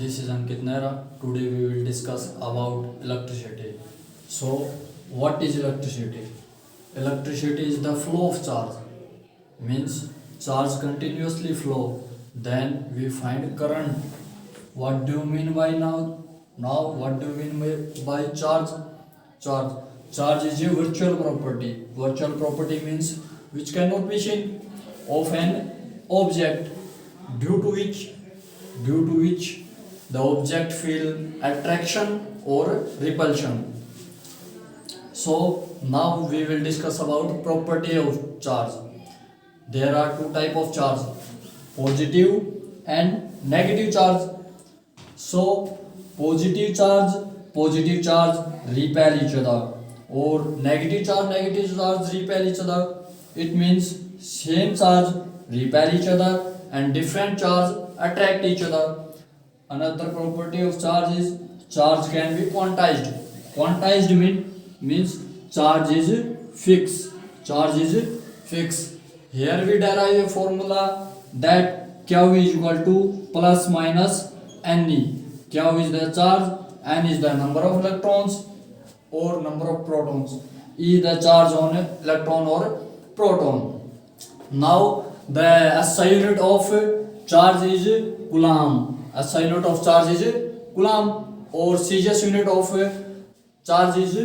This is Ankit Nehra. Today we will discuss about electricity. So, what is electricity? Electricity is the flow of charge. Means charge continuously flow. Then we find current. What do you mean by now? Now, what do you mean by charge? Charge. Charge is a virtual property. Virtual property means which cannot be seen of an object, due to which the object feel attraction or repulsion. So now we will discuss about property of charge. There are two type of charge, positive and negative charge. So positive charge repel each other, or negative charge repel each other. It means same charge repel each other and different charge attract each other. Another property of charge is charge can be quantized. Quantized means charge is fixed. Charge is fixed. Here we derive a formula that Q is equal to plus minus Ne. Q is the charge, N is the number of electrons or number of protons. E the charge on electron or proton. Now the SI unit of charge is Coulomb. SI unit of charge is Coulomb, or CGS unit of charge is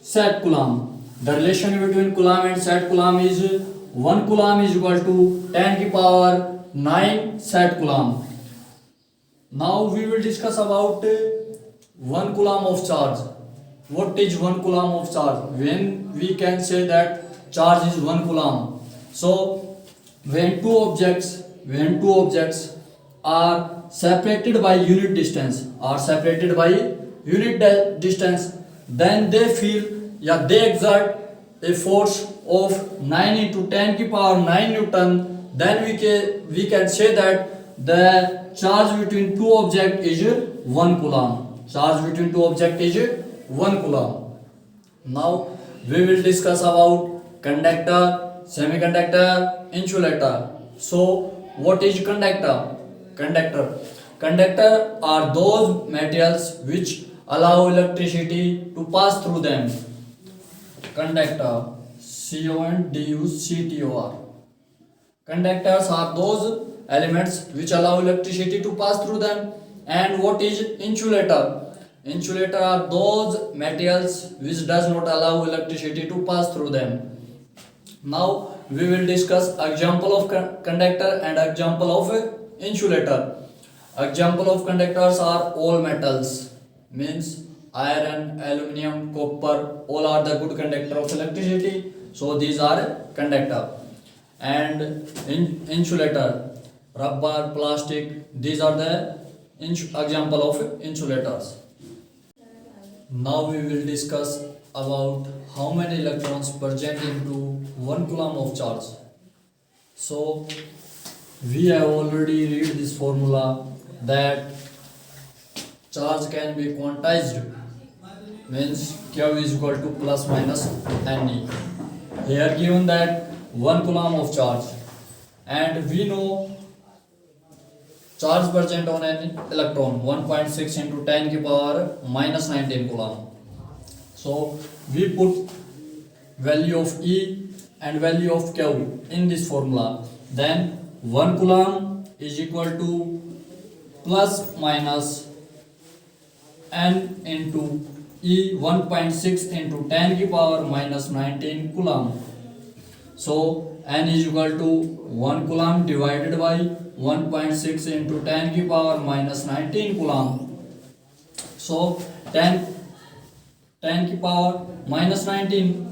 Set Coulomb. The relation between Coulomb and Set Coulomb is 1 Coulomb is equal to 10 to the power 9 Set Coulomb. Now we will discuss about 1 Coulomb of charge. What is 1 Coulomb of charge? When we can say that charge is 1 Coulomb. So when two objects are separated by unit distance, then they exert a force of 9 into 10 to the power 9 Newton. Then we can say that the charge between two objects is 1 Coulomb. Charge between two objects is 1 Coulomb. Now we will discuss about conductor, semiconductor, insulator. So what is conductor? Conductor are those materials which allow electricity to pass through them. Conductor, CONDUCTOR. Conductors are those elements which allow electricity to pass through them. And what is insulator? Insulator are those materials which does not allow electricity to pass through them. Now we will discuss example of conductor and example of insulator. Example of conductors are all metals, means iron, aluminum, copper, all are the good conductor of electricity. So these are conductor. And insulator, rubber, plastic, these are the example of insulators. Now we will discuss about how many electrons present into 1 Coulomb of charge. So we have already read this formula that charge can be quantized, means Q is equal to plus minus Ne. Here given that 1 Coulomb of charge, and we know charge present on an electron 1.6 into 10 to the power minus 19 Coulomb. So we put value of E and value of Q in this formula. Then 1 Coulomb is equal to plus minus N into E 1.6 into 10 to the power minus 19 Coulomb. So N is equal to 1 Coulomb divided by 1.6 into 10 to the power minus 19 Coulomb. So 10 to the power minus 19,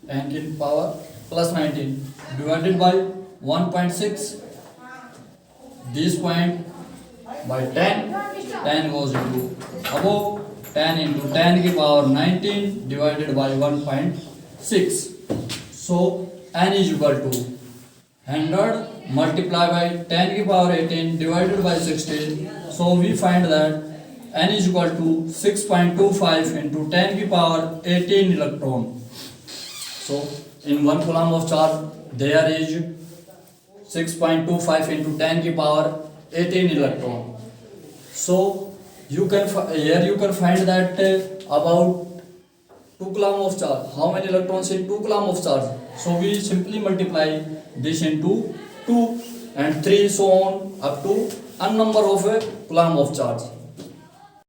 10 to the power plus 19 divided by 1.6. This point by 10 goes into above 10 into 10 to the power 19 divided by 1.6. So N is equal to 100 multiplied by 10 to the power 18 divided by 16. So we find that N is equal to 6.25 into 10 to the power 18 electron. So in 1 Coulomb of charge there is 6.25 into 10 to the power 18 electron. So you can here you can find that about 2 coulomb of charge. How many electrons in 2 coulomb of charge? So we simply multiply this into 2 and 3 so on up to n number of coulomb of charge.